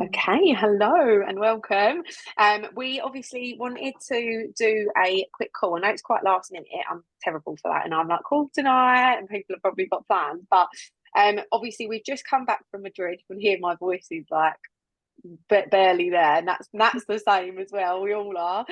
Okay, hello and welcome. We obviously wanted to do a quick call. I know it's quite last minute. I'm terrible for that, and I'm like, call tonight, and people have probably got plans. But obviously we've just come back from Madrid. You can hear my voice is like barely there, and that's the same as well. We all are.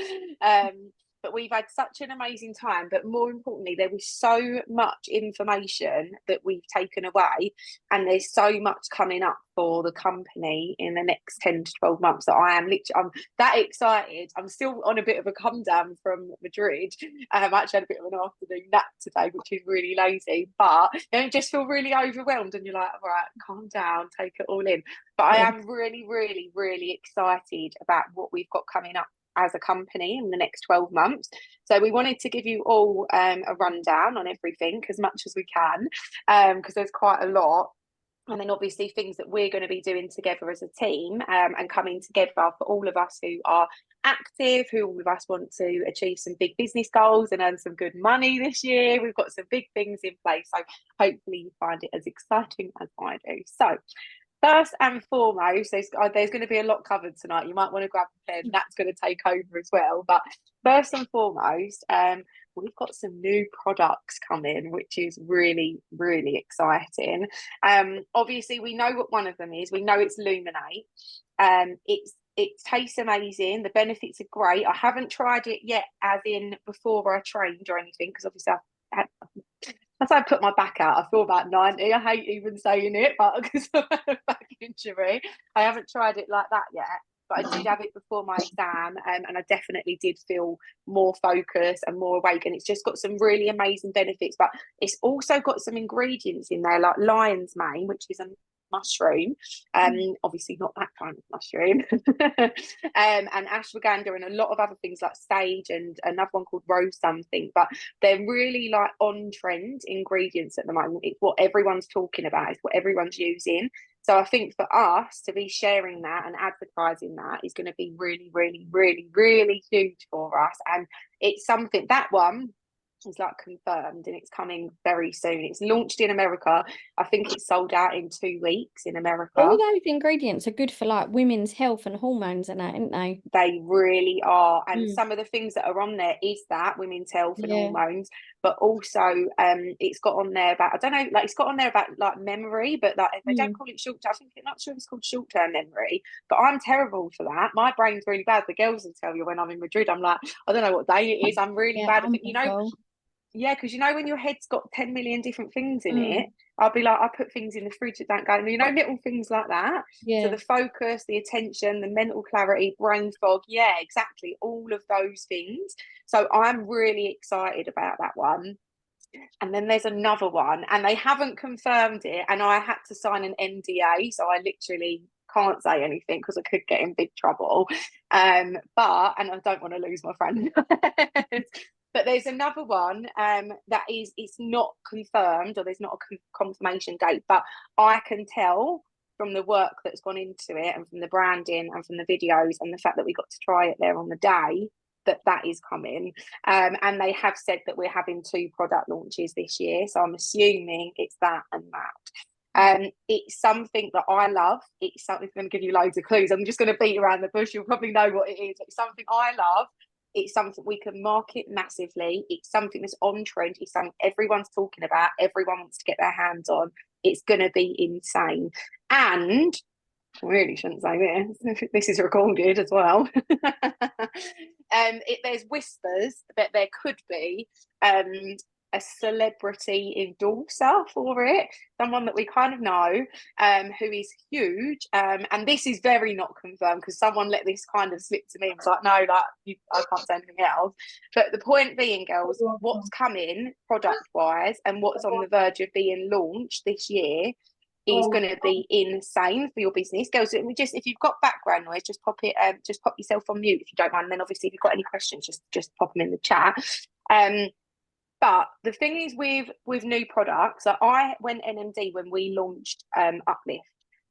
But we've had such an amazing time. But more importantly, there was so much information that we've taken away, and there's so much coming up for the company in the next 10 to 12 months that I'm that excited. I'm still on a bit of a come down from Madrid. I actually had a bit of an afternoon nap today, which is really lazy, but you just feel really overwhelmed, and you're like, all right, calm down, take it all in. But I Yeah. am really, really, really excited about what we've got coming up as a company in the next 12 months. So we wanted to give you all a rundown on everything as much as we can, because there's quite a lot. And then obviously things that we're going to be doing together as a team, and coming together for all of us who are active, who all of us want to achieve some big business goals and earn some good money this year. We've got some big things in place. So hopefully you find it as exciting as I do. So first and foremost, there's going to be a lot covered tonight. You might want to grab a pen. That's going to take over as well. But first and foremost, we've got some new products coming, which is really, really exciting. Obviously, we know what one of them is. We know it's Luminate. It tastes amazing. The benefits are great. I haven't tried it yet, as in before I trained or anything, because obviously as I put my back out, I feel about 90. I hate even saying it, but because of a back injury, I haven't tried it like that yet. But I did have it before my exam, and I definitely did feel more focused and more awake. And it's just got some really amazing benefits, but it's also got some ingredients in there like lion's mane, which is a mushroom, obviously not that kind of mushroom, and ashwagandha and a lot of other things like sage and another one called rose something. But they're really like on trend ingredients at the moment. It's what everyone's talking about. It's what everyone's using. So I think for us to be sharing that and advertising that is going to be really, really, really, really huge for us. And it's something that one is like confirmed, and it's coming very soon. It's launched in America. I think it's sold out in 2 weeks in All America. those ingredients are good for like women's health and hormones and that, aren't they? They really are. And Mm. some of the things that are on there is that women's health and Yeah. hormones, but also it's got on there about, I don't know, like it's got on there about like memory, but like they don't Mm. call it short term. I think I'm not sure it's called short term memory, but I'm terrible for that. My brain's really bad. The girls will tell you when I'm in Madrid, I'm like, I don't know what day it is. I'm really Yeah, bad. I I'm think, awful. yeah, because when your head's got 10 million different things in it, Mm. I'll be like, I put things in the fridge that don't go, little things like that. So Yeah. the focus, the attention, the mental clarity, brain fog, yeah, exactly, all of those things. So I'm really excited about that one. And then there's another one, and they haven't confirmed it, and I had to sign an NDA, so I literally can't say anything because I could get in big trouble. But and I don't want to lose my friend. But there's another one that is it's not confirmed, or there's not a confirmation date, but I can tell from the work that's gone into it and from the branding and from the videos and the fact that we got to try it there on the day that that is coming. And they have said that we're having 2 product launches this year, so I'm assuming it's that and that. It's something that I love. It's something I'm going to give you loads of clues. I'm just going to beat around the bush. You'll probably know what it is. It's something I love. It's something we can market massively. It's something that's on trend. It's something everyone's talking about. Everyone wants to get their hands on. It's going to be insane. And I really shouldn't say this. This is recorded as well. There's whispers that there could be a celebrity endorser for it, someone that we kind of know, who is huge. And this is very not confirmed because someone let this kind of slip to me and was like, no, I can't say anything else. But the point being, girls, what's coming product wise and what's on the verge of being launched this year is going to be insane for your business, girls. And if you've got background noise, just just pop yourself on mute if you don't mind. And then obviously, if you've got any questions, just pop them in the chat. But the thing is with new products, so I went NMD when we launched Uplift,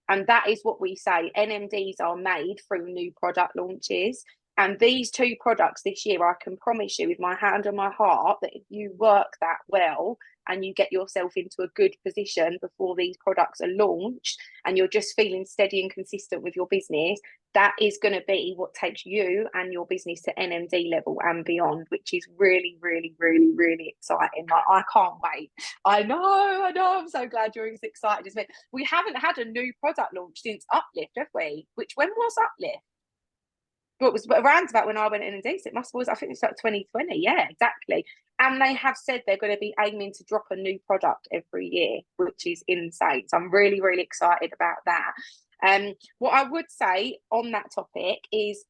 and that is what we say. NMDs are made through new product launches. And these 2 products this year, I can promise you with my hand on my heart that if you work that well and you get yourself into a good position before these products are launched and you're just feeling steady and consistent with your business, that is going to be what takes you and your business to NMD level and beyond, which is really, really, really, really exciting. Like, I can't wait. I know. I'm so glad you're as excited as me. We haven't had a new product launch since Uplift, have we? When was Uplift? Well, it was around about when I went in and did it. I think it's like 2020. Yeah, exactly. And they have said they're going to be aiming to drop a new product every year, which is insane. So I'm really, really excited about that. What I would say on that topic is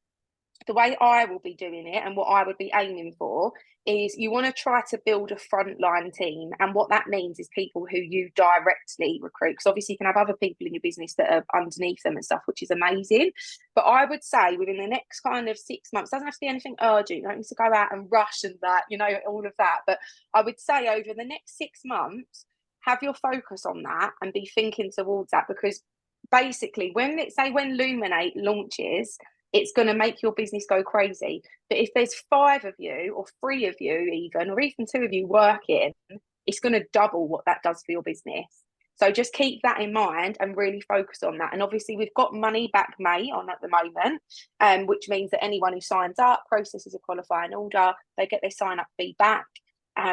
the way I will be doing it and what I would be aiming for is you want to try to build a frontline team. And what that means is people who you directly recruit. Because obviously you can have other people in your business that are underneath them and stuff, which is amazing. But I would say within the next kind of 6 months, doesn't have to be anything urgent. You don't need to go out and rush and that, all of that. But I would say over the next 6 months, have your focus on that and be thinking towards that. Because basically when Luminate launches, it's going to make your business go crazy. But if there's 5 of you or 3 of you even, or even 2 of you working, it's going to double what that does for your business. So just keep that in mind and really focus on that. And obviously we've got Money Back May on at the moment, which means that anyone who signs up, processes a qualifying order, they get their sign up fee back.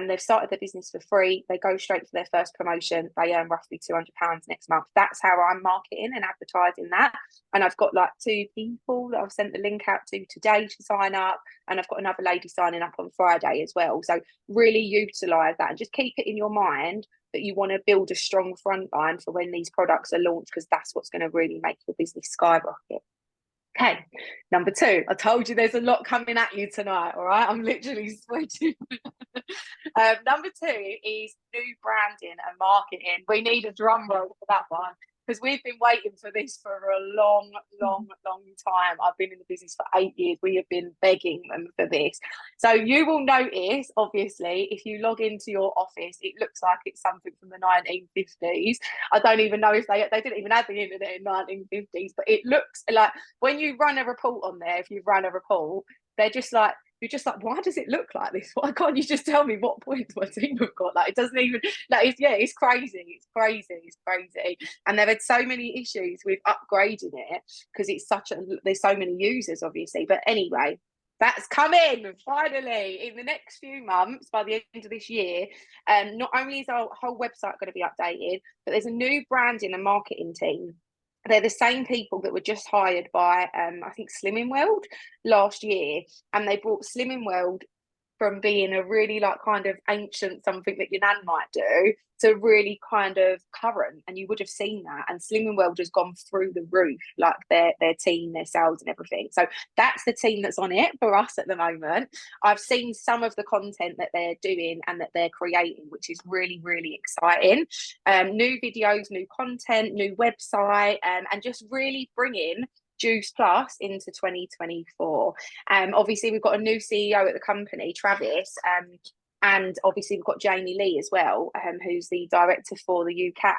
They've started their business for free. They go straight for their first promotion. They earn roughly £200 next month. That's how I'm marketing and advertising that. And I've got like 2 people that I've sent the link out to today to sign up. And I've got another lady signing up on Friday as well. So really utilise that and just keep it in your mind that you want to build a strong front line for when these products are launched, because that's what's going to really make your business skyrocket. Okay, number 2. I told you there's a lot coming at you tonight, all right? I'm literally sweating. Number 2 is new branding and marketing. We need a drum roll for that one, because we've been waiting for this for a long, long, long time. I've been in the business for 8 years. We have been begging them for this. So you will notice, obviously, if you log into your office, it looks like it's something from the 1950s. I don't even know if they didn't even have the internet in 1950s, but it looks like when you run a report on there, if you've run a report, they're just like, you're just like, why does it look like this? Why can't you just tell me what points my team have got? Like, it doesn't even, like, it's crazy. It's crazy. And they've had so many issues with upgrading it because there's so many users, obviously. But anyway, that's coming finally in the next few months. By the end of this year, not only is our whole website going to be updated, but there's a new branding and marketing team. They're the same people that were just hired by, I think, Slimming World last year. And they brought Slimming World from being a really like kind of ancient something that your nan might do to really kind of current. And you would have seen that. And Slimming World has gone through the roof, like their team, their sales and everything. So that's the team that's on it for us at the moment. I've seen some of the content that they're doing and that they're creating, which is really, really exciting. New videos, new content, new website, and just really bringing Juice Plus into 2024. Obviously we've got a new CEO at the company, Travis, and obviously we've got Jamie Lee as well, who's the director for the UK,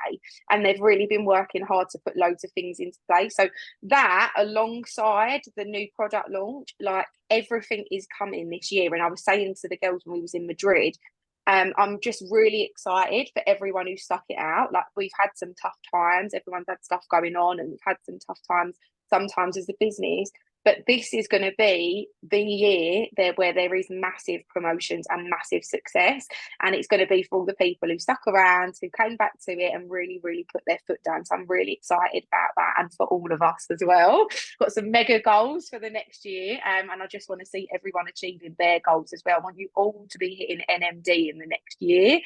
and they've really been working hard to put loads of things into place. So that alongside the new product launch, like everything is coming this year. And I was saying to the girls when we was in Madrid, I'm just really excited for everyone who stuck it out. Like, we've had some tough times, everyone's had stuff going on, and we've had some tough times sometimes as a business, but this is going to be the year where there is massive promotions and massive success, and it's going to be for all the people who stuck around, who came back to it and really, really put their foot down. So I'm really excited about that, and for all of us as well. Got some mega goals for the next year, and I just want to see everyone achieving their goals as well. I want you all to be hitting NMD in the next year,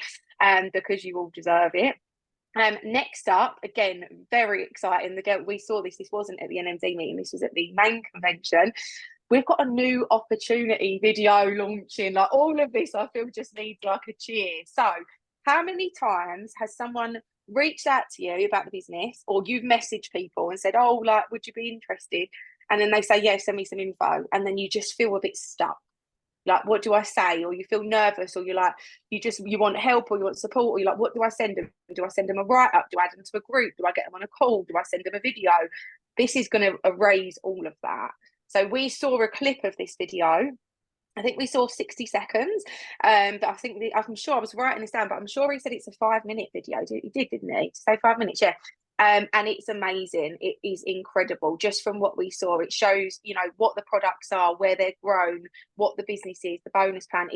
because you all deserve it. Next up, again, very exciting. We saw this wasn't at the NMD meeting, this was at the main convention. We've got a new opportunity video launching. Like, all of this, I feel, just needs like a cheer. So how many times has someone reached out to you about the business, or you've messaged people and said, oh, like, would you be interested? And then they say, yeah, send me some info. And then you just feel a bit stuck. Like, what do I say? Or you feel nervous, or you're like, you want help, or you want support, or you're like, what do I send them? Do I send them a write-up? Do I add them to a group? Do I get them on a call? Do I send them a video? This is going to erase all of that. So we saw a clip of this video. I think we saw 60 seconds, but I think I'm sure I was writing this down, but I'm sure he said it's a 5-minute video. He did, didn't he? To say 5 minutes, yeah. And it's amazing. It is incredible. Just from what we saw, it shows, you know, what the products are, where they're grown, what the business is, the bonus plan.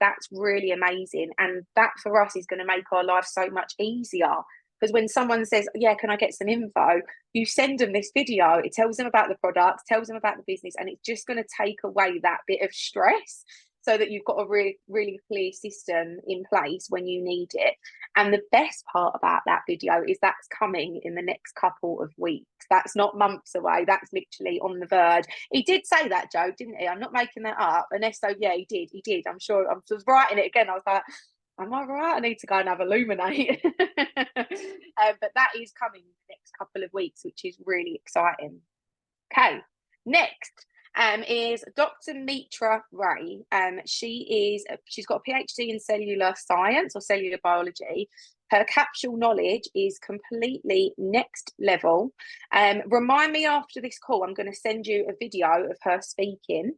That's really amazing, and that for us is going to make our life so much easier. Because when someone says, yeah, can I get some info? You send them this video, it tells them about the products, tells them about the business, and it's just going to take away that bit of stress so that you've got a really, really clear system in place when you need it. And the best part about that video is that's coming in the next couple of weeks. That's not months away. That's literally on the verge. He did say that, Joe, didn't he? I'm not making that up. And if so, yeah, he did. He did. I'm sure. I was writing it again. I was like, am I right? I need to go and have Illuminate. But that is coming in the next couple of weeks, which is really exciting. Okay, next is Dr. Mitra Ray. She's got a PhD in cellular science or cellular biology. Her capsule knowledge is completely next level. Remind me after this call, I'm going to send you a video of her speaking.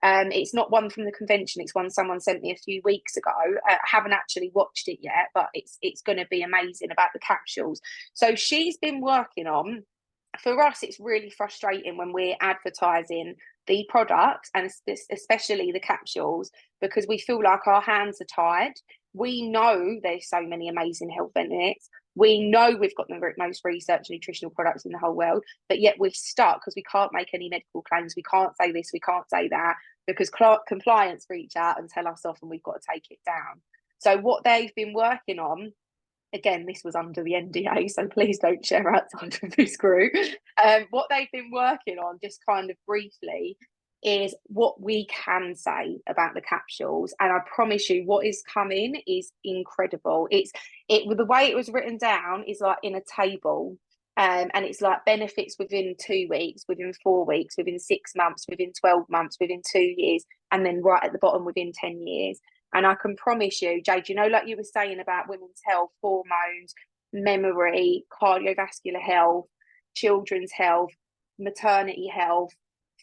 It's not one from the convention, it's one someone sent me a few weeks ago. I haven't actually watched it yet, but it's going to be amazing about the capsules. So she's been working on, for us, it's really frustrating when we're advertising the products and especially the capsules, because we feel like our hands are tied. We know there's so many amazing health benefits. We know we've got the most research nutritional products in the whole world, but yet we're stuck because we can't make any medical claims. We can't say this, we can't say that, because compliance reach out and tell us off, and we've got to take it down. So what they've been working on, again, this was under the NDA, so please don't share outside of this group. What they've been working on, just kind of briefly, is what we can say about the capsules. And I promise you, what is coming is incredible. The way it was written down is like in a table. And it's like benefits within 2 weeks, within 4 weeks, within 6 months, within 12 months, within 2 years, and then right at the bottom within 10 years. And I can promise you, Jade, you know, like you were saying about women's health, hormones, memory, cardiovascular health, children's health, maternity health,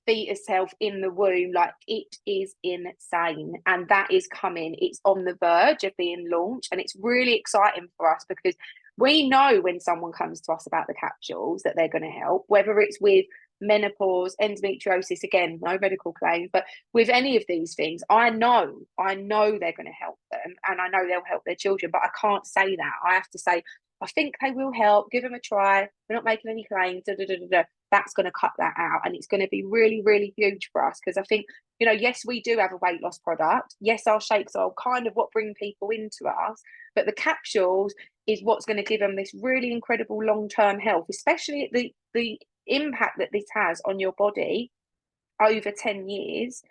fetus health in the womb, like it is insane. And that is coming. It's on the verge of being launched. And it's really exciting for us because we know when someone comes to us about the capsules that they're going to help, whether it's with menopause, endometriosis, again, no medical claims, but with any of these things, I know they're going to help them, and I know they'll help their children, but I can't say that. I have to say, I think they will help, give them a try. We're not making any claims, That's going to cut that out. And it's going to be really, really huge for us, because I think, you know, yes, we do have a weight loss product. Yes, our shakes are kind of what bring people into us, but the capsules is what's going to give them this really incredible long-term health, especially the impact that this has on your body over 10 years,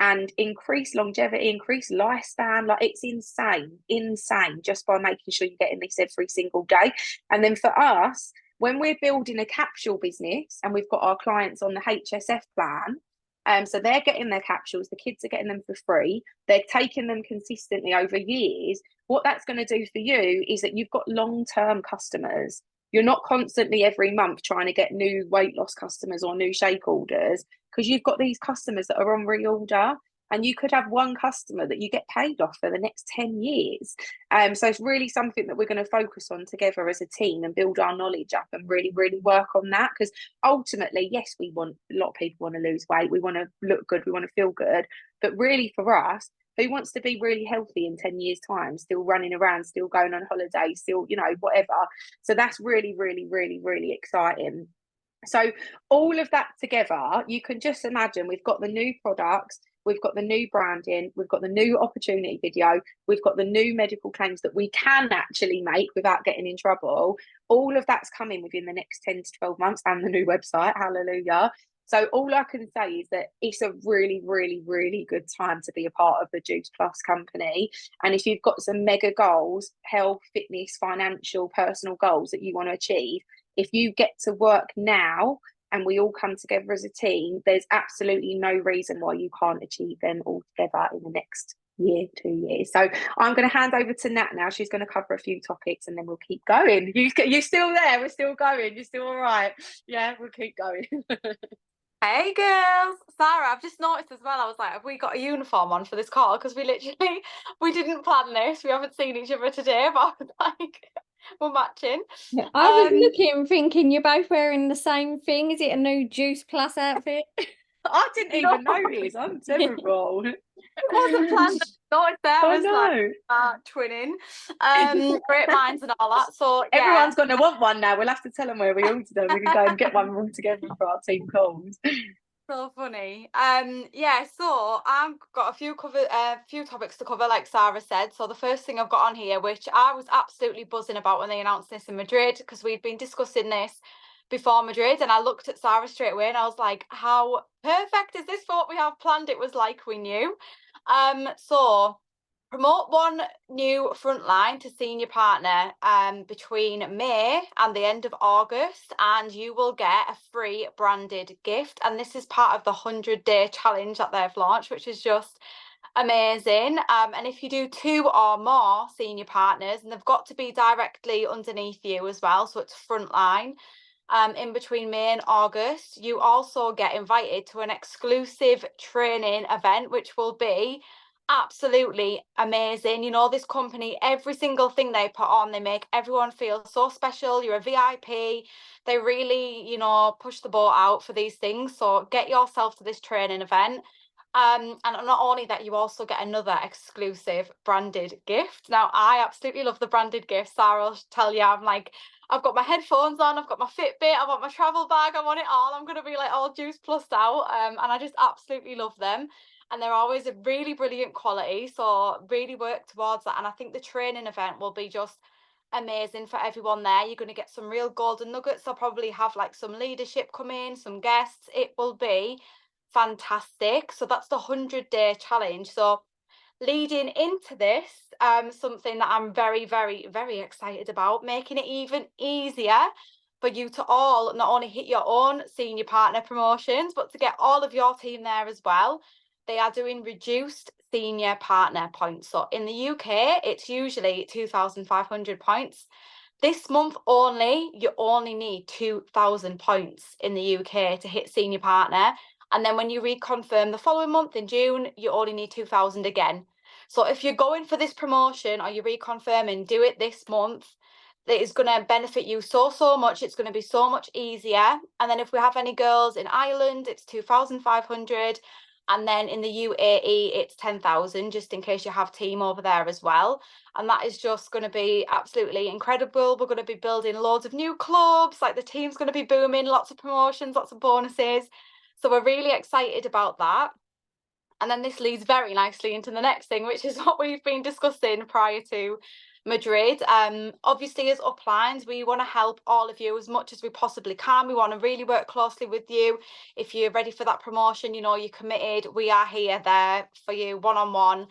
and increase longevity, increase lifespan. Like, it's insane just by making sure you're getting this every single day. And then for us, when we're building a capsule business and we've got our clients on the HSF plan, so they're getting their capsules, the kids are getting them for free, they're taking them consistently over years. What that's going to do for you is that you've got long-term customers. You're not constantly every month trying to get new weight loss customers or new shake orders, because you've got these customers that are on reorder, and you could have one customer that you get paid off for the next 10 years. So it's really something that we're going to focus on together as a team and build our knowledge up and really, really work on that. Because ultimately, yes, a lot of people want to lose weight. We want to look good. We want to feel good. But really for us, who wants to be really healthy in 10 years' time, still running around, still going on holiday, still, you know, whatever. So that's really, really, really, really exciting. So all of that together, you can just imagine we've got the new products, we've got the new branding, we've got the new opportunity video, we've got the new medical claims that we can actually make without getting in trouble. All of that's coming within the next 10 to 12 months, and the new website, hallelujah. So all I can say is that it's a really, really, really good time to be a part of the Juice Plus company. And if you've got some mega goals, health, fitness, financial, personal goals that you want to achieve, if you get to work now and we all come together as a team, there's absolutely no reason why you can't achieve them all together in the next year, 2 years. So I'm going to hand over to Nat now. She's going to cover a few topics and then we'll keep going. You're still there. We're still going. You're still all right. Yeah, we'll keep going. Hey girls, Sarah, I've just noticed as well. I was like, have we got a uniform on for this call? Because we literally we didn't plan this. We haven't seen each other today, but I was like, we're matching. I was Um, looking, thinking you're both wearing the same thing. Is it a new Juice Plus outfit? I didn't no, even notice. I'm terrible. it wasn't planned. I noticed there I was like know. twinning, great minds and all that. So yeah, Everyone's going to want one now. We'll have to tell them where we ordered them. We can go and get one all together for our team calls. so funny. Yeah, so I've got a few topics to cover, like Sarah said. So the first thing I've got on here, which I was absolutely buzzing about when they announced this in Madrid, because we'd been discussing this before Madrid, and I looked at Sarah straight away and I was like, how perfect is this for what we have planned? It was like we knew. So promote one new frontline to senior partner between May and the end of August, and you will get a free branded gift. And this is part of the 100-day challenge that they've launched, which is just amazing. And if you do 2 or more senior partners, and they've got to be directly underneath you as well, so it's frontline. In between May and August, you also get invited to an exclusive training event, which will be absolutely amazing. You know, this company, every single thing they put on, they make everyone feel so special. You're a VIP. They really, push the boat out for these things. So get yourself to this training event. And not only that, you also get another exclusive branded gift. Now, I absolutely love the branded gifts. Sarah will tell you, I'm like, I've got my headphones on, I've got my Fitbit, I want my travel bag, I want it all. I'm going to be like all Juice Plussed out. And I just absolutely love them. And they're always a really brilliant quality. So really work towards that. And I think the training event will be just amazing for everyone there. You're going to get some real golden nuggets. They'll probably have like some leadership come in, some guests. It will be fantastic. So that's the 100-day challenge. So leading into this, something that I'm very, very, very excited about, making it even easier for you to all not only hit your own senior partner promotions, but to get all of your team there as well. They are doing reduced senior partner points. So in the UK, it's usually 2,500 points. This month only, you only need 2,000 points in the UK to hit senior partner. And then when you reconfirm the following month in June, you only need 2,000 again. So if you're going for this promotion or you're reconfirming, do it this month. It is going to benefit you so, so much. It's going to be so much easier. And then if we have any girls in Ireland, it's 2,500. And then in the UAE, it's 10,000, just in case you have team over there as well. And that is just going to be absolutely incredible. We're going to be building loads of new clubs. Like the team's going to be booming, lots of promotions, lots of bonuses. So we're really excited about that. And then this leads very nicely into the next thing, which is what we've been discussing prior to Madrid. Obviously, as uplines, we want to help all of you as much as we possibly can. We want to really work closely with you. If you're ready for that promotion, you're committed, we are here there for you one-on-one.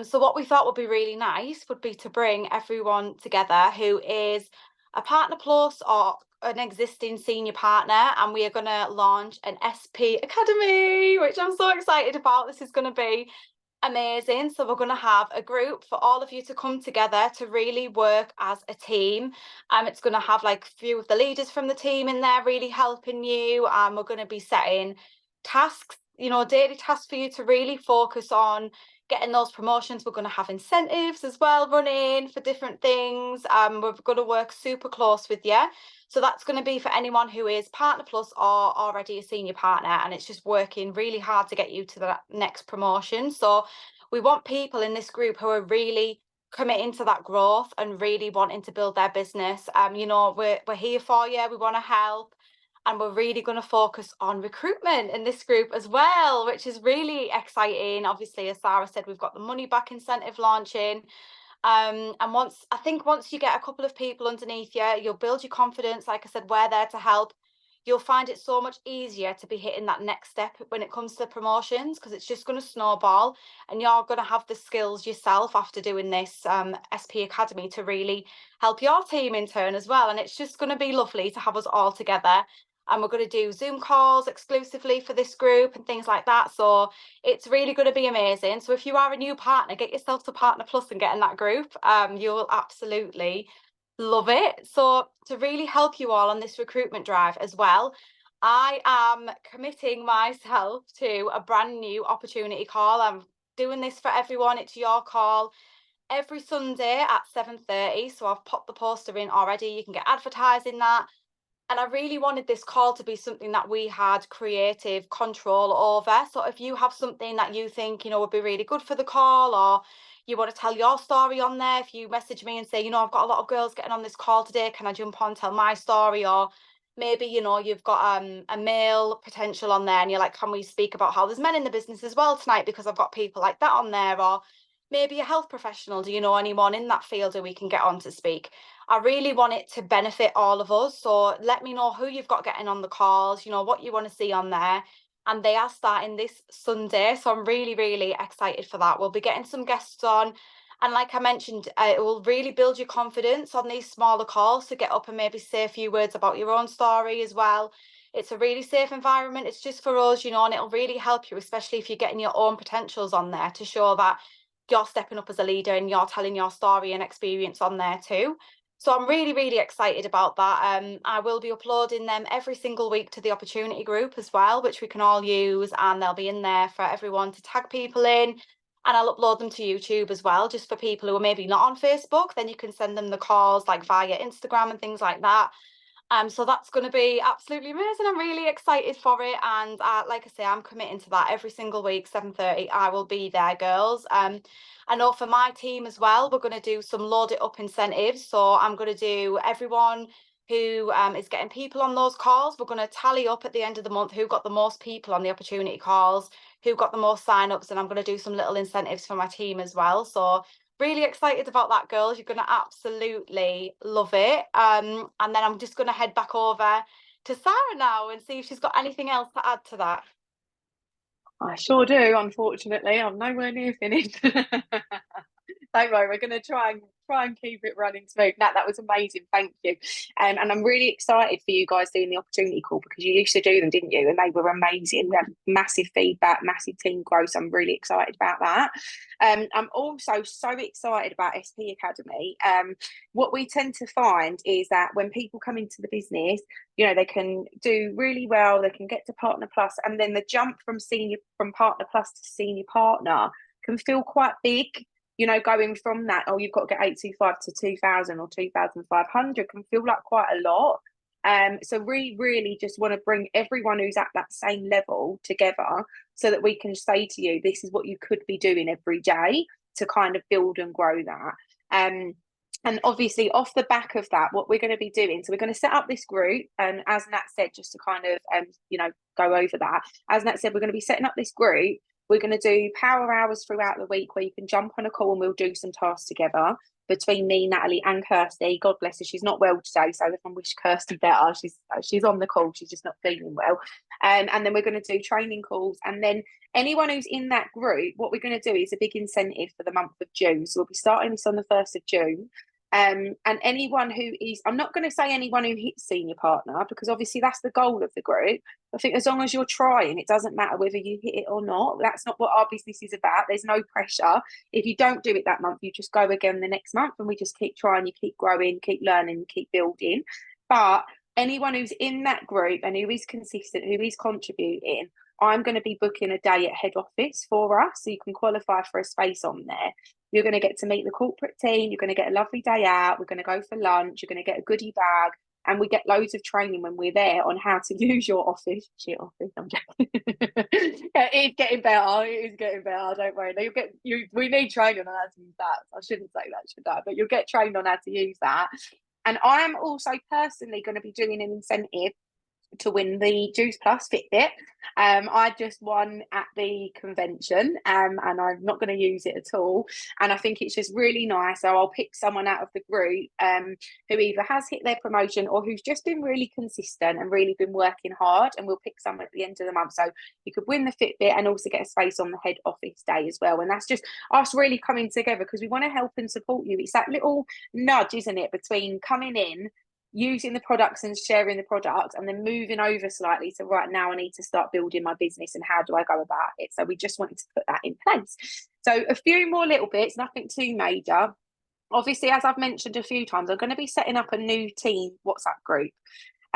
So what we thought would be really nice would be to bring everyone together who is a Partner Plus or an existing senior partner, and we are going to launch an SP Academy, which I'm so excited about. This is going to be amazing. So we're going to have a group for all of you to come together to really work as a team. It's going to have like a few of the leaders from the team in there really helping you. We're going to be setting tasks, daily tasks for you to really focus on getting those promotions. We're going to have incentives as well running for different things. We're going to work super close with you. So that's going to be for anyone who is Partner Plus or already a senior partner, and it's just working really hard to get you to the next promotion. So we want people in this group who are really committing to that growth and really wanting to build their business. We're here for you. We want to help. And we're really going to focus on recruitment in this group as well, which is really exciting. Obviously, as Sarah said, we've got the money back incentive launching. And once you get a couple of people underneath you, you'll build your confidence. Like I said, we're there to help. You'll find it so much easier to be hitting that next step when it comes to promotions, because it's just going to snowball, and you're going to have the skills yourself after doing this SP Academy to really help your team in turn as well. And it's just going to be lovely to have us all together. And we're going to do Zoom calls exclusively for this group and things like that. So it's really going to be amazing. So if you are a new partner, get yourself to Partner Plus and get in that group. You'll absolutely love it. So to really help you all on this recruitment drive as well, I am committing myself to a brand new opportunity call. I'm doing this for everyone. It's your call every Sunday at 7:30. So I've popped the poster in already. You can get advertising that. And I really wanted this call to be something that we had creative control over. So if you have something that you think, would be really good for the call, or you want to tell your story on there, if you message me and say, I've got a lot of girls getting on this call today, can I jump on, tell my story? Or maybe, you've got a male potential on there and you're like, can we speak about how there's men in the business as well tonight, because I've got people like that on there? Or maybe a health professional, do you know anyone in that field who we can get on to speak? I really want it to benefit all of us. So let me know who you've got getting on the calls, what you want to see on there. And they are starting this Sunday. So I'm really, really excited for that. We'll be getting some guests on. And like I mentioned, it will really build your confidence on these smaller calls to get up and maybe say a few words about your own story as well. It's a really safe environment. It's just for us, and it'll really help you, especially if you're getting your own potentials on there, to show that you're stepping up as a leader and you're telling your story and experience on there too. So I'm really, really excited about that. I will be uploading them every single week to the opportunity group as well, which we can all use, and they'll be in there for everyone to tag people in. And I'll upload them to YouTube as well, just for people who are maybe not on Facebook. Then you can send them the calls like via Instagram and things like that. So that's going to be absolutely amazing. I'm really excited for it, and like I say, I'm committing to that every single week, 7:30. I will be there, girls. I know for my team as well, we're going to do some load it up incentives. So I'm going to do everyone who is getting people on those calls. We're going to tally up at the end of the month who got the most people on the opportunity calls, who got the most signups, and I'm going to do some little incentives for my team as well. So really excited about that, girls. You're going to absolutely love it. And then I'm just going to head back over to Sarah now and see if she's got anything else to add to that. I sure do. Unfortunately, I'm nowhere near finished. Don't worry, we're going to try and keep it running smooth. That was amazing. Thank you. And I'm really excited for you guys doing the opportunity call, because you used to do them, didn't you? And they were amazing. We had massive feedback, massive team growth. So I'm really excited about that. I'm also so excited about SP Academy. What we tend to find is that when people come into the business, they can do really well. They can get to Partner Plus, and then the jump from Partner Plus to senior partner can feel quite big. Going from that, you've got to get 825 to 2000 or 2500 can feel like quite a lot. So we really just want to bring everyone who's at that same level together, so that we can say to you, this is what you could be doing every day to kind of build and grow that. And obviously, off the back of that, what we're going to be doing, so we're going to set up this group. And as Nat said, just to kind of, go over that, as Nat said, we're going to be setting up this group. We're going to do power hours throughout the week where you can jump on a call and we'll do some tasks together between me, Natalie, and Kirsty. God bless her, she's not well today, so if I wish Kirsty better, she's on the call, she's just not feeling well. And then we're going to do training calls, and then anyone who's in that group, what we're going to do is a big incentive for the month of June. So we'll be starting this on the 1st of June. And anyone who is, I'm not going to say anyone who hits senior partner, because obviously that's the goal of the group. I think as long as you're trying, it doesn't matter whether you hit it or not. That's not what our business is about. There's no pressure. If you don't do it that month, you just go again the next month, and we just keep trying, you keep growing, keep learning, keep building. But anyone who's in that group and who is consistent, who is contributing, I'm going to be booking a day at head office for us, so you can qualify for a space on there. You're going to get to meet the corporate team. You're going to get a lovely day out. We're going to go for lunch. You're going to get a goodie bag. And we get loads of training when we're there on how to use your office. Shit office, I'm joking. It's getting better. It is getting better. Don't worry. We need training on how to use that. I shouldn't say that, should I? But you'll get trained on how to use that. And I am also personally going to be doing an incentive to win the Juice Plus Fitbit. I just won at the convention, and I'm not going to use it at all. And I think it's just really nice. So I'll pick someone out of the group who either has hit their promotion or who's just been really consistent and really been working hard, and we'll pick someone at the end of the month. So you could win the Fitbit and also get a space on the head office day as well. And that's just us really coming together, because we want to help and support you. It's that little nudge, isn't it, between coming in, using the products and sharing the products, and then moving over slightly to right now I need to start building my business, and how do I go about it? So we just wanted to put that in place. So a few more little bits, nothing too major. Obviously, as I've mentioned a few times, I'm going to be setting up a new team WhatsApp group.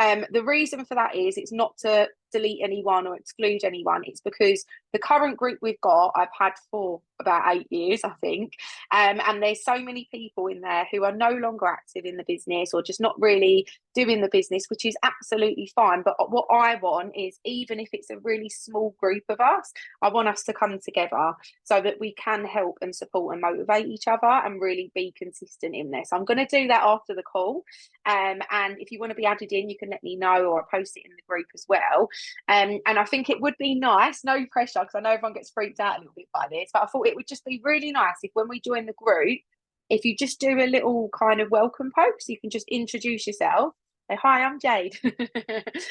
The reason for that is it's not to delete anyone or exclude anyone. It's because the current group we've got, I've had for about 8 years, I think. And there's so many people in there who are no longer active in the business or just not really doing the business, which is absolutely fine. But what I want is, even if it's a really small group of us, I want us to come together so that we can help and support and motivate each other and really be consistent in this. I'm going to do that after the call. And if you want to be added in, you can let me know, or I'll post it in the group as well. And I think it would be nice, no pressure, because I know everyone gets freaked out a little bit by this, but I thought it would just be really nice if, when we join the group, if you just do a little kind of welcome post, you can just introduce yourself. Say, hi, I'm Jade.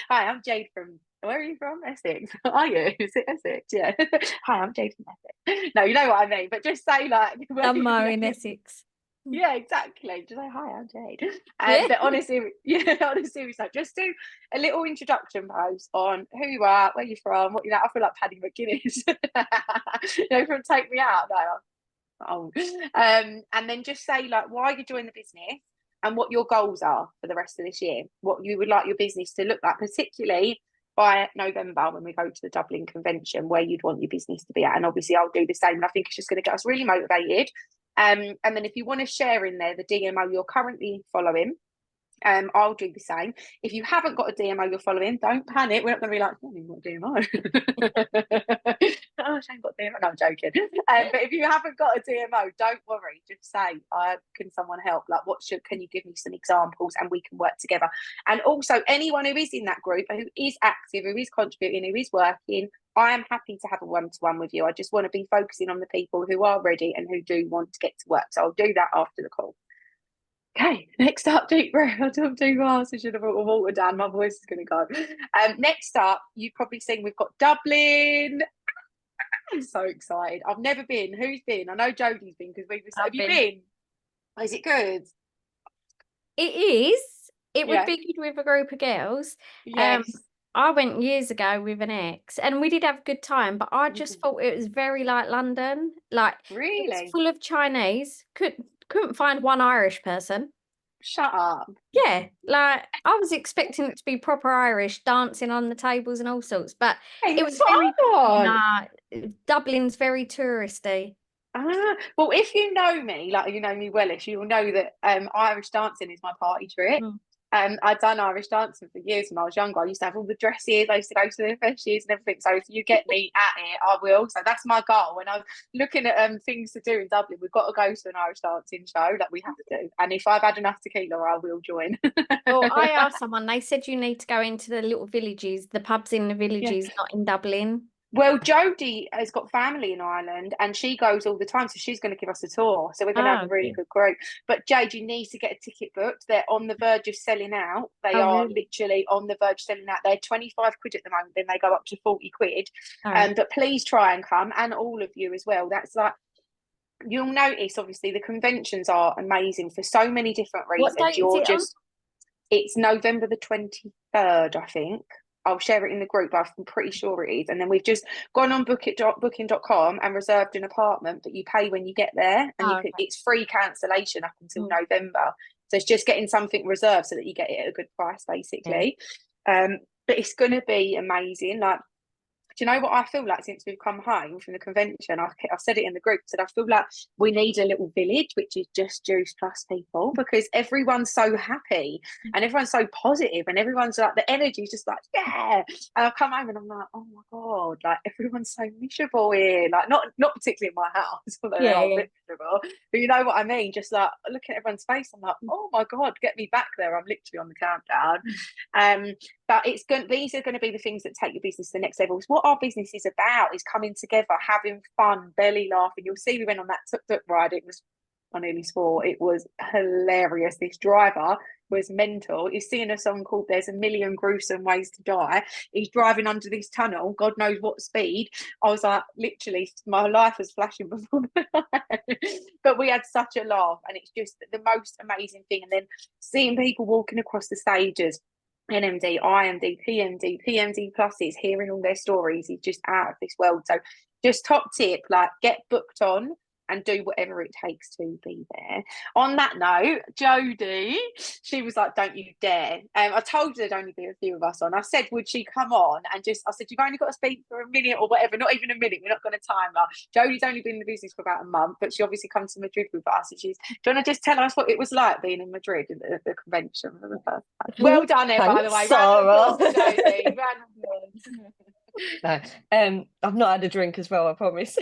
Hi, I'm Jade from, where are you from? Essex. Are you? Is it Essex? Yeah. Hi, I'm Jade from Essex. No, you know what I mean, but just say like, Somewhere in Essex. yeah, exactly. Just say, hi, I'm Jade. Yeah. But honestly, just do a little introduction post on who you are, where you're from, what you know. I feel like Paddy McGuinness. From Take Me Out. No, and then just say like why you joined the business and what your goals are for the rest of this year, what you would like your business to look like, particularly by November when we go to the Dublin convention, where you'd want your business to be at. And obviously I'll do the same, and I think it's just going to get us really motivated. And then if you want to share in there the DMO you're currently following, I'll do the same. If you haven't got a DMO you're following, don't panic. We're not going to be like, oh, you've got a DMO. Oh, Shane got a DMO. No, I'm joking. But if you haven't got a DMO, don't worry. Just say, can someone help? Like, can you give me some examples, and we can work together. And also, anyone who is in that group, who is active, who is contributing, who is working, I am happy to have a one-to-one with you. I just want to be focusing on the people who are ready and who do want to get to work. So I'll do that after the call. Okay, next up, deep breath. I took 2 bars. I should have brought the water down. My voice is going to go. Next up, you've probably seen we've got Dublin. I'm so excited. I've never been. Who's been? I know Jodie's been, because we've. Have you been? Is it good? It is. It would Yeah. be good with a group of girls. Yes. I went years ago with an ex, and we did have a good time, but I just thought it was very like London. Like, it was Really? full of Chinese. Couldn't find one Irish person. Shut up. Yeah, like I was expecting it to be proper Irish, dancing on the tables and all sorts, but Hey, it was that's very odd. nah. Dublin's very touristy. Well, if you know me, like you know me wellish, you'll know that Irish dancing is my party trick. I'd done Irish dancing for years when I was younger. I used to have all the dresses. I used to go to the festivals and everything. So if you get me at it, I will. So that's my goal. When I'm looking at things to do in Dublin, we've got to go to an Irish dancing show. That we have to. And if I've had enough tequila, I will join. Well, I asked someone. They said you need to go into the little villages, the pubs in the villages, not in Dublin. Well, Jodie has got family in Ireland and she goes all the time, so she's going to give us a tour. So we're going to have a really good group. But Jade, you need to get a ticket booked. They're on the verge of selling out. They are literally on the verge of selling out. They're 25 quid at the moment, then they go up to 40 quid. But please try and come, and all of you as well. That's like, you'll notice, obviously, the conventions are amazing for so many different reasons. What date is it on? It's November the 23rd, I think. I'll share it in the group, but I'm pretty sure it is. And then we've just gone on booking.com and reserved an apartment, but you pay when you get there, and it's free cancellation up until November. So it's just getting something reserved so that you get it at a good price, basically. But it's going to be amazing. Like, do you know what I feel like since we've come home from the convention? I said it in the group, said I feel like we need a little village, which is just Juice Plus people, because everyone's so happy and everyone's so positive and everyone's like, the energy is just like, yeah. And I come home and I'm like, oh my God, like everyone's so miserable here. Like, not particularly in my house, although they're all miserable. But you know what I mean? Just like looking at everyone's face, I'm like, oh my God, get me back there. I'm literally on the countdown. But these are going to be the things that take your business to the next level. What our business is about is coming together, having fun, belly laughing. You'll see we went on that tuk-tuk ride. It was, I nearly swore, it was hilarious. This driver was mental. He's singing a song called There's a Million Gruesome Ways to Die. He's driving under this tunnel, God knows what speed. I was like, literally, my life was flashing before my eyes. But we had such a laugh, and it's just the most amazing thing. And then seeing people walking across the stages, NMD, IMD, PMD pluses, hearing all their stories is just out of this world. So just top tip, like, get booked on and do whatever it takes to be there. On that note, Jodie, she was like, don't you dare. I told her there'd only be a few of us on. I said, would she come on? And I said, you've only got to speak for a minute or whatever, not even a minute, we're not going to time her. Jodie's only been in the business for about a month, but she obviously comes to Madrid with us. And do you want to just tell us what it was like being in Madrid at the convention for the first time? Well done, by the way. Sarah. Jodie. No, I've not had a drink as well, I promise.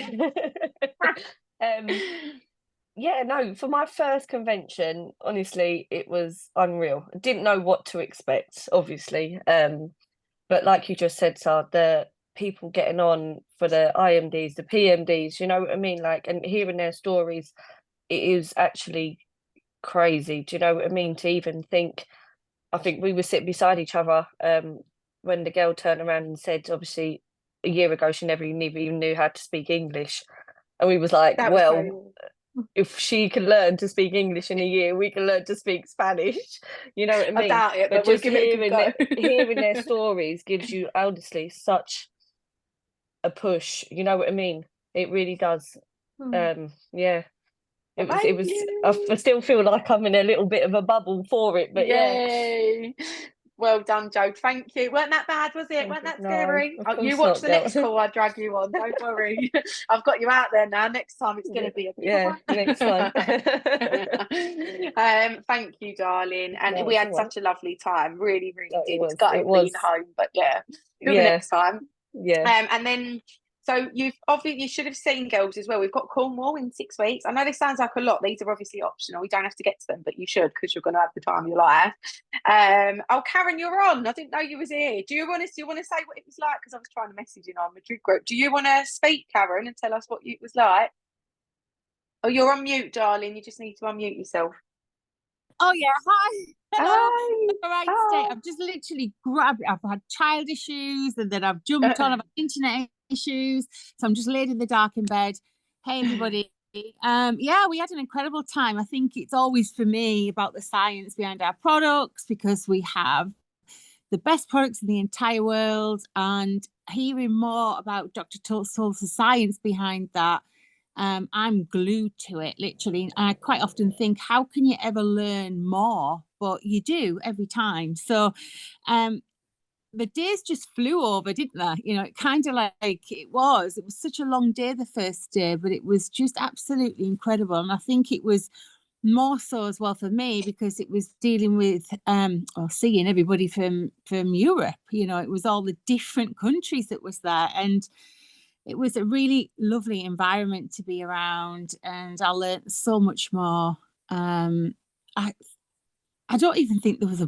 Yeah, no, for my first convention, honestly, it was unreal. I didn't know what to expect, obviously. But like you just said, Sarah, the people getting on for the IMDs, the PMDs, you know what I mean? Like, and hearing their stories, it is actually crazy. Do you know what I mean? To even think, I think we were sitting beside each other when the girl turned around and said, obviously, a year ago, she never even knew how to speak English. And we was like, well, if she can learn to speak English in a year, we can learn to speak Spanish. You know what I mean? I doubt it, but just we'll give it a go. hearing their stories gives you, honestly, such a push. You know what I mean? It really does. Yeah. It was. I still feel like I'm in a little bit of a bubble for it, but Yay. Well done, Jo. Thank you. Weren't that bad, was it? Weren't that scary? No, you watch the next call, I'll drag you on. Don't worry. I've got you out there now. Next time it's going to be a big one. Next one. Thank you, darling. And we had such a lovely time. Really, really did. It's It was. being home, but yeah. Till the next time. Yeah. And then, so you should have seen, girls, as well. We've got Cornwall in 6 weeks. I know this sounds like a lot. These are obviously optional. We don't have to get to them, but you should, because you're going to have the time of your life. Oh, Karen, you're on. I didn't know you was here. Do you want to say what it was like? Because I was trying to message in our Madrid group. Do you want to speak, Karen, and tell us what it was like? Oh, you're on mute, darling. You just need to unmute yourself. Oh yeah, hi. Hi. Right, State. I've just literally grabbed it. I've had child issues, and then I've jumped on. I've had internet issues, so I'm just laid in the dark in bed. Hey, everybody. Yeah, we had an incredible time. I think it's always for me about the science behind our products, because we have the best products in the entire world, and hearing more about Dr. Tulsa's science behind that. I'm glued to it, literally. And I quite often think, how can you ever learn more? But you do every time. So the days just flew over, didn't they? You know, it kind of like it was such a long day the first day, but it was just absolutely incredible. And I think it was more so as well for me, because it was dealing with or seeing everybody from Europe. You know, it was all the different countries that was there, and it was a really lovely environment to be around, and I learned so much more. I don't even think there was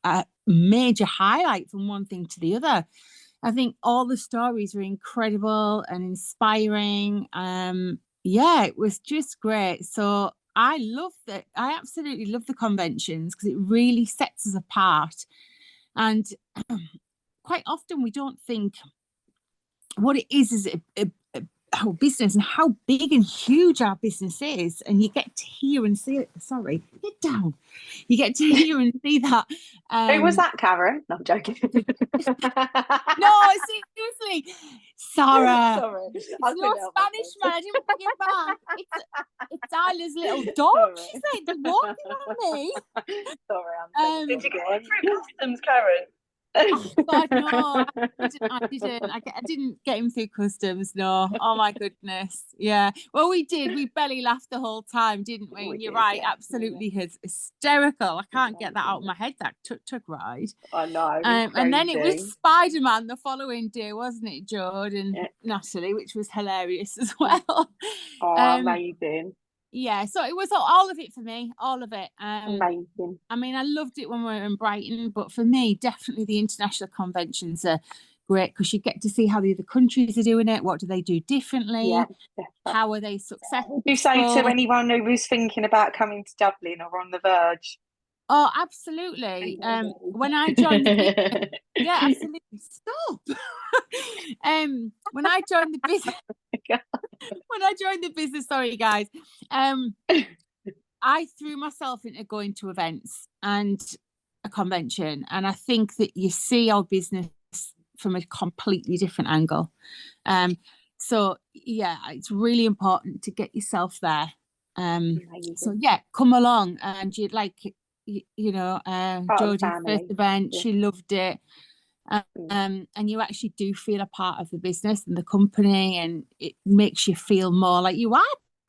a major highlight from one thing to the other. I think all the stories were incredible and inspiring. Yeah, it was just great. So I love that. I absolutely love the conventions, because it really sets us apart. And quite often we don't think what it is our business and how big and huge our business is. And you get to hear and see it. Sorry, get down. You get to hear and see that. Who was that, Karen? No, I'm joking. No, seriously, Sarah. Sorry. It's no Spanish, man. I didn't bring it back. It's Isla's little dog. She's like walking on me. Sorry, did you get it through customs, Karen? Oh God, no, I didn't get him through customs. No. Oh my goodness. Yeah. Well, we did. We belly laughed the whole time, didn't we? And you're right. Absolutely hysterical. I can't get that out of my head, that tuk-tuk ride. I know. And then it was Spider-Man the following day, wasn't it, Jordan? Natalie, which was hilarious as well. Oh, amazing. Yeah, so it was all of it for me, all of it. Amazing. I mean, I loved it when we were in Brighton, but for me, definitely the international conventions are great, because you get to see how the other countries are doing it. What do they do differently? How are they successful? Would you say to anyone who was thinking about coming to Dublin or on the verge? Oh, absolutely. When I joined the yeah, absolutely. Stop. When I joined the business, sorry guys, I threw myself into going to events and a convention, and I think that you see our business from a completely different angle. So yeah, it's really important to get yourself there. So Amazing. yeah, come along, and you'd like, you know, Part of the Georgie's first family. event, Yeah. she loved it. Mm. And you actually do feel a part of the business and the company, and it makes you feel more like you are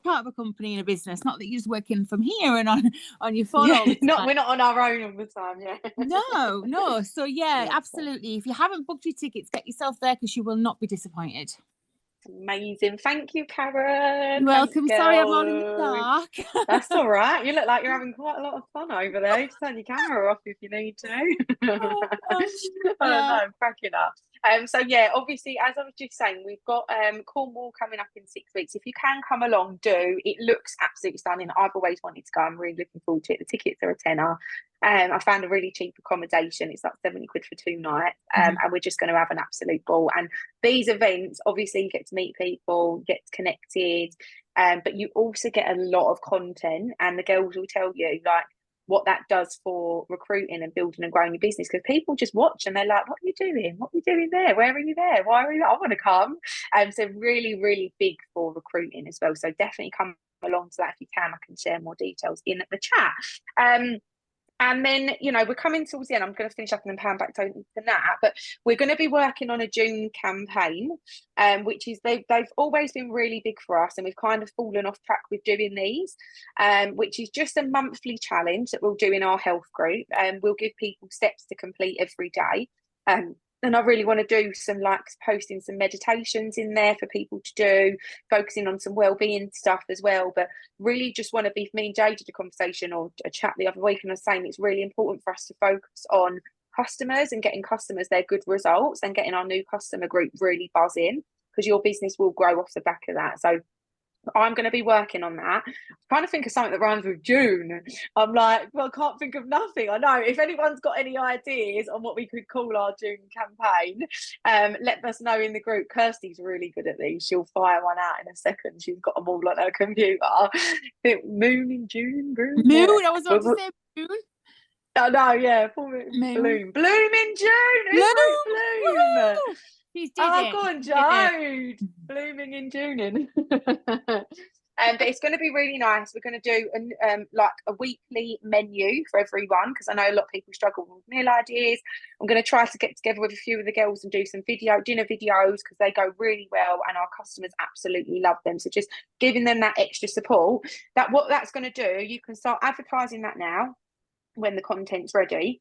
part of a company and a business, not that you're just working from here and on your phone all the time. We're not on our own all the time. Yeah. No. So yeah, Love that. absolutely. If you haven't booked your tickets, get yourself there, because you will not be disappointed. Amazing. Thank you, Karen. You're Thanks, welcome. Sorry, I'm all in the girls. dark. That's all right. You look like you're having quite a lot of fun over there. Just turn your camera off if you need to. Oh, I don't know, yeah. I'm cracking up. So yeah, obviously, as I was just saying, we've got Cornwall coming up in 6 weeks. If you can come along, do. It looks absolutely stunning. I've always wanted to go. I'm really looking forward to it. The tickets are a tenner. I found a really cheap accommodation. It's like 70 quid for 2 nights. And we're just going to have an absolute ball. And these events, obviously, you get to meet people, get connected, but you also get a lot of content, and the girls will tell you like what that does for recruiting and building and growing your business, because people just watch and they're like, what are you doing? What are you doing there? Where are you there? Why are you? I want to come. So really, really big for recruiting as well. So definitely come along to that if you can. I can share more details in the chat. And then, you know, we're coming towards the end. I'm going to finish up and then pan back to Nat. But we're going to be working on a June campaign, which is they've always been really big for us, and we've kind of fallen off track with doing these, which is just a monthly challenge that we'll do in our health group, and we'll give people steps to complete every day. And I really want to do some like posting some meditations in there for people to do, focusing on some well-being stuff as well. But really just want to be, me and Jay did a conversation or a chat the other week, and I was saying it's really important for us to focus on customers and getting customers their good results and getting our new customer group really buzzing, because your business will grow off the back of that. So I'm going to be working on that. I'm trying to think of something that rhymes with June. I'm like, well, I can't think of nothing. I know, if anyone's got any ideas on what we could call our June campaign, let us know in the group. Kirsty's really good at these. She'll fire one out in a second. She's got them all on her computer. Moon in June, Moon. Yeah. I was about to say moon. I know, yeah. Moon. Bloom in June. Who wrote Bloom? Woohoo! He's did Oh, it. go on, He did it. Jode. Blooming in June. But it's going to be really nice. We're going to do like a weekly menu for everyone, because I know a lot of people struggle with meal ideas. I'm going to try to get together with a few of the girls and do some dinner videos, because they go really well and our customers absolutely love them. So just giving them that extra support. What that's going to do, you can start advertising that now when the content's ready.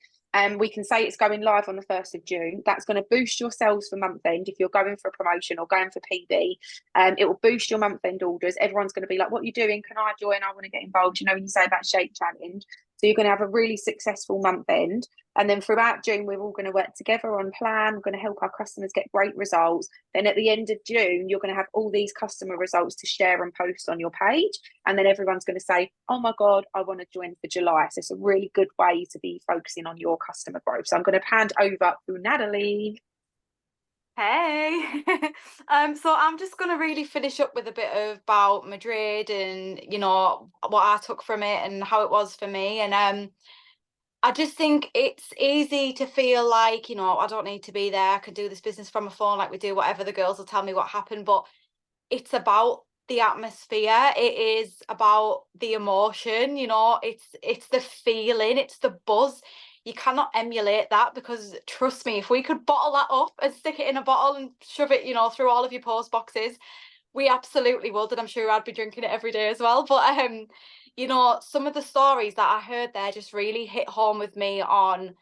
We can say it's going live on the 1st of June. That's going to boost your sales for month end. If you're going for a promotion or going for PB, it will boost your month end orders. Everyone's going to be like, what are you doing? Can I join? I want to get involved. You know, when you say about Shape Challenge. So you're going to have a really successful month end. And then throughout June, we're all going to work together on plan. We're going to help our customers get great results. Then at the end of June, you're going to have all these customer results to share and post on your page. And then everyone's going to say, oh my God, I want to join for July. So it's a really good way to be focusing on your customer growth. So I'm going to hand over to Natalie. Hey. So I'm just going to really finish up with a bit about Madrid and, you know, what I took from it and how it was for me. And I just think it's easy to feel like, you know, I don't need to be there. I can do this business from a phone like we do, whatever. The girls will tell me what happened. But it's about the atmosphere. It is about the emotion, you know, it's the feeling, it's the buzz. You cannot emulate that, because trust me, if we could bottle that up and stick it in a bottle and shove it, you know, through all of your post boxes, we absolutely would. And I'm sure I'd be drinking it every day as well. But you know, some of the stories that I heard there just really hit home with me on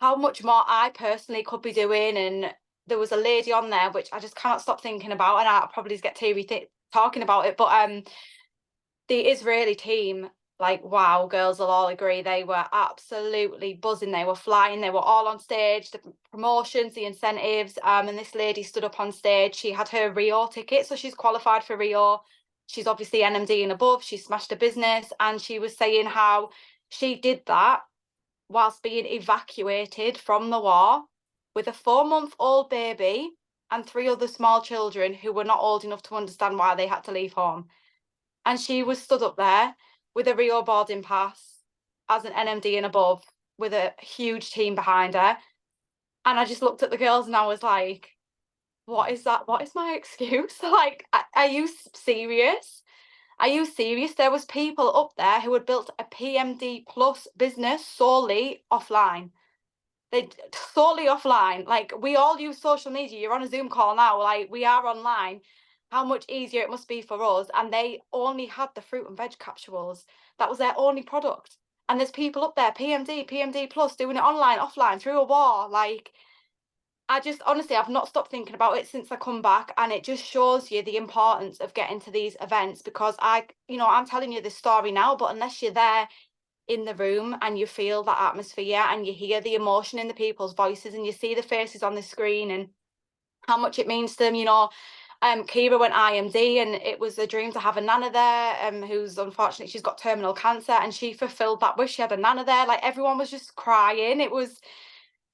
how much more I personally could be doing. And there was a lady on there which I just cannot stop thinking about, and I'll probably get teary talking about it. But the Israeli team, like, wow, girls will all agree, they were absolutely buzzing. They were flying. They were all on stage, the promotions, the incentives. And this lady stood up on stage. She had her Rio ticket, so she's qualified for Rio. She's obviously NMD and above. She smashed a business, and she was saying how she did that whilst being evacuated from the war with a 4-month-old baby and 3 other small children who were not old enough to understand why they had to leave home. And she was stood up there with a Rio boarding pass as an NMD and above, with a huge team behind her. And I just looked at the girls and I was like, what is that? What is my excuse? Like, are you serious? Are you serious? There was people up there who had built a PMD plus business solely offline. They solely offline. Like, we all use social media. You're on a Zoom call now. Like, we are online. How much easier it must be for us. And they only had the fruit and veg capsules. That was their only product. And there's people up there, PMD plus, doing it online, offline, through a war. Like, I just honestly, I've not stopped thinking about it since I come back, and it just shows you the importance of getting to these events, because I'm telling you this story now, but unless you're there in the room and you feel that atmosphere and you hear the emotion in the people's voices and you see the faces on the screen and how much it means to them, Kira went IMD, and it was a dream to have a nana there, who's unfortunately, she's got terminal cancer, and she fulfilled that wish. She had a nana there. Like, everyone was just crying.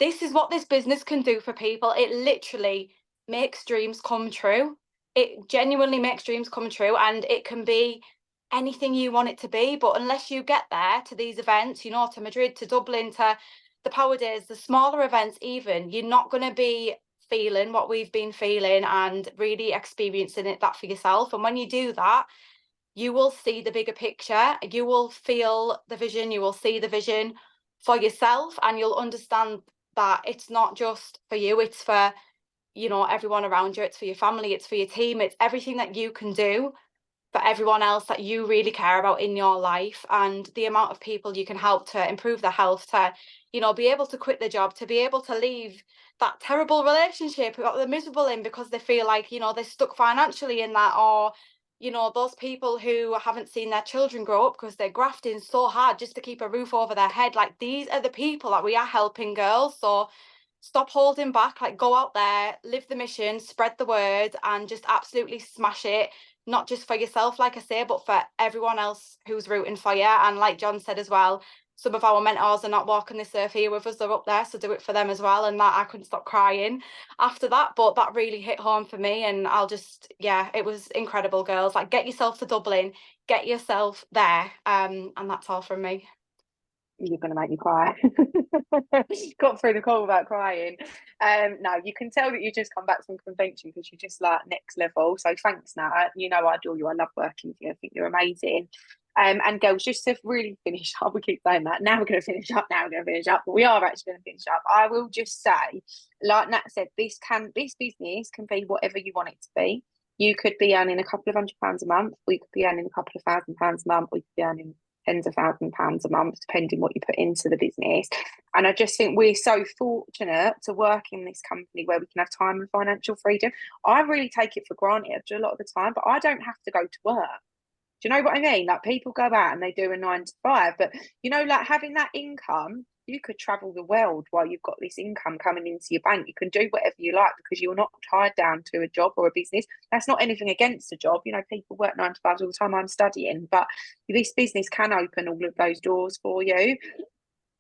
This is what this business can do for people. It literally makes dreams come true. It genuinely makes dreams come true, and it can be anything you want it to be. But unless you get there to these events, to Madrid, to Dublin, to the Power Days, the smaller events even, you're not going to be feeling what we've been feeling and really experiencing that for yourself. And when you do that, you will see the bigger picture. You will feel the vision. You will see the vision for yourself, and you'll understand that it's not just for you, it's for everyone around you, it's for your family, it's for your team, it's everything that you can do for everyone else that you really care about in your life, and the amount of people you can help to improve their health, to be able to quit their job, to be able to leave that terrible relationship that they're miserable in because they feel like they're stuck financially in that, or those people who haven't seen their children grow up because they're grafting so hard just to keep a roof over their head. Like, these are the people that we are helping, girls. So stop holding back, like, go out there, live the mission, spread the word, and just absolutely smash it, not just for yourself, like I say, but for everyone else who's rooting for you. And like John said as well, some of our mentors are not walking this earth here with us, they're up there, so do it for them as well. And that, I couldn't stop crying after that, but that really hit home for me. And it was incredible, girls. Like, get yourself to Dublin, get yourself there, and that's all from me. You're going to make me cry. Got through the call without crying. No, you can tell that you just come back from convention because you're just like next level. So thanks, Nat. I adore you. I love working with you. I think you're amazing. And girls, just to really finish up, we keep saying that. Now we're going to finish up. But we are actually going to finish up. I will just say, like Nat said, this business can be whatever you want it to be. You could be earning a couple of £100 a month. We could be earning a couple of £1,000 a month. We could be earning tens of £1,000s a month, depending what you put into the business. And I just think we're so fortunate to work in this company where we can have time and financial freedom. I really take it for granted a lot of the time, but I don't have to go to work. Do you know what I mean? Like, people go out and they do a 9 to 5, but like, having that income, you could travel the world while you've got this income coming into your bank. You can do whatever you like because you're not tied down to a job or a business. That's not anything against a job. People work 9 to 5 all the time. I'm studying, but this business can open all of those doors for you.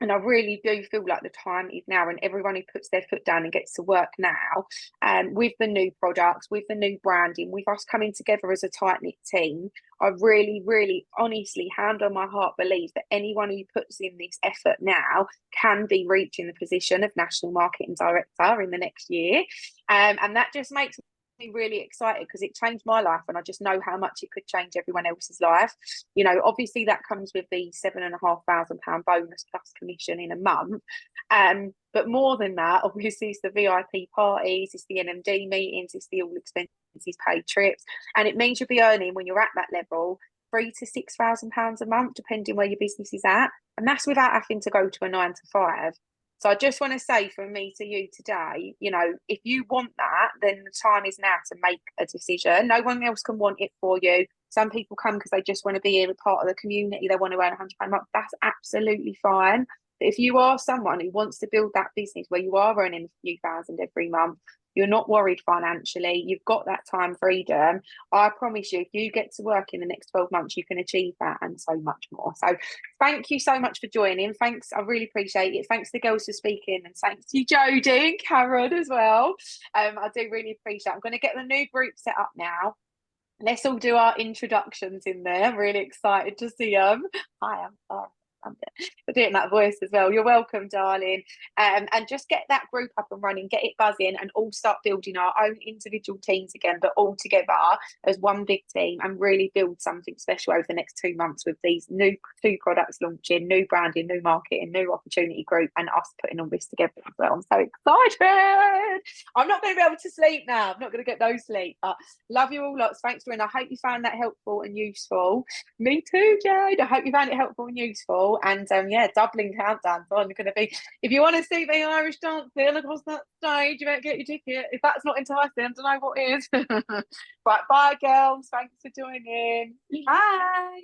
And I really do feel like the time is now, and everyone who puts their foot down and gets to work now, with the new products, with the new branding, with us coming together as a tight-knit team, I really, really, honestly, hand on my heart, believe that anyone who puts in this effort now can be reaching the position of National Marketing Director in the next year. And that just makes me really excited because it changed my life, and I just know how much it could change everyone else's life. Obviously that comes with the £7,500 bonus plus commission in a month, but more than that, obviously, it's the VIP parties, it's the NMD meetings, it's the all expenses paid trips, and it means you'll be earning, when you're at that level, £3,000 to £6,000 a month, depending where your business is at, and that's without having to go to a 9 to 5. So I just want to say from me to you today, if you want that, then the time is now to make a decision. No one else can want it for you. Some people come because they just want to be a part of the community. They want to earn £100 a month. That's absolutely fine. But if you are someone who wants to build that business where you are earning a few thousand every month, you're not worried financially, you've got that time freedom, I promise you, if you get to work in the next 12 months, you can achieve that and so much more. So thank you so much for joining. Thanks, I really appreciate it. Thanks to the girls for speaking, and thanks to Jodie and Karen as well. I do really appreciate it. I'm going to get the new group set up now. Let's all do our introductions in there. I'm really excited to see them. Hi, I'm Sarah. for doing that voice as well. You're welcome, darling. And just get that group up and running, get it buzzing, and all start building our own individual teams again, but all together as one big team, and really build something special over the next 2 months with these new 2 products launching, new branding, new marketing, new opportunity group, and us putting all this together as well. I'm so excited. I'm not going to be able to sleep now. I'm not going to get no sleep. But love you all lots. Thanks for it. I hope you found that helpful and useful. Me too, Jade. I hope you found it helpful and useful. And yeah, doubling countdown. So I'm going to be, if you want to see me Irish dancing across that stage, you better get your ticket. If that's not enticing, I don't know what is. Right, bye girls. Thanks for joining. Bye.